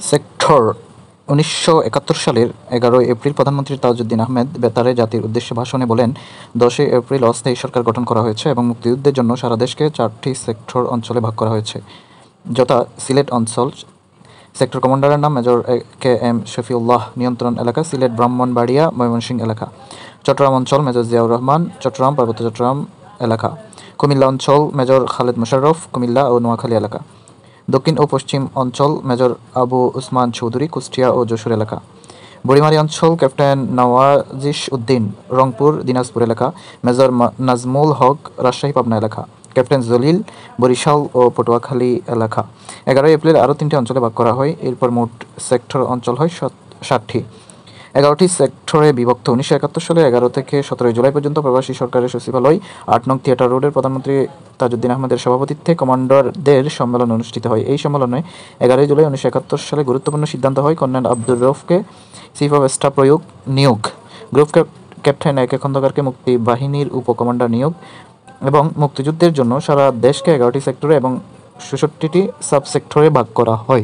Sector ১৯৭১ সালের ১১ April প্রধানমন্ত্রী তাজউদ্দিন আহমেদ বেতারে জাতির উদ্দেশ্যে ভাষণে বলেন, ১০ এপ্রিল অস্থায়ী সরকার গঠন করা হয়েছে এবং মুক্তিযুদ্ধের জন্য সারা দেশকে ৪টি সেক্টর অঞ্চলে ভাগ করা হয়েছে, যথা সিলেট অঞ্চল। সেক্টর কমান্ডারের নাম মেজর কে এম শফিউল্লাহ। নিয়ন্ত্রণ এলাকা সিলেট, ব্রাহ্মণবাড়িয়া, ময়মনসিংহ এলাকা। চট্টগ্রাম অঞ্চল মেজর জিয়াউর রহমান, চট্টগ্রাম, পার্বত্য চট্টগ্রাম এলাকা। কুমিল্লা অঞ্চল মেজর খালেদ মোশাররফ, কুমিল্লা ও নোয়াখালী এলাকা। দক্ষিণ ও পশ্চিম অঞ্চল মেজর আবু উসমান চৌধুরী, কুষ্টিয়া ও যশোর এলাকা। বুড়িমারি অঞ্চল ক্যাপ্টেন নওয়াজিশ উদ্দিন, রংপুর, দিনাজপুর এলাকা। মেজর নাজমুল হক, রাজশাহী, পাবনা এলাকা। ক্যাপ্টেন জলিল, বরিশাল ও পটুয়াখালী এলাকা। ১১ এপ্রিল আরও ৩টি অঞ্চলে ভাগ করা হয়। এরপর মোট সেক্টর অঞ্চল হয় 60টি। ১১টি সেক্টরে বিভক্ত। ১৯৭১ সালে ১১ থেকে ১৭ জুলাই পর্যন্ত প্রবাসী সরকারের সচিবালয়, ৮ নং থিয়েটার রোডের প্রধানমন্ত্রী তাজউদ্দিন আহমেদের সভাপতিত্বে কমান্ডারদের সম্মেলন অনুষ্ঠিত হয়। এই সম্মেলনে ১১ জুলাই ১৯৭১ সালে গুরুত্বপূর্ণ সিদ্ধান্ত হয় কর্নেল আব্দুর রউফকে চিফ অব স্টাফ নিয়োগ, গ্রুপ ক্যাপ্টেন এ কে খন্দকারকে মুক্তি বাহিনীর উপ-কমান্ডার নিয়োগ এবং মুক্তিযুদ্ধের জন্য সারা দেশকে ১১টি সেক্টরে এবং ৬৬টি সাব সেক্টরে ভাগ করা হয়।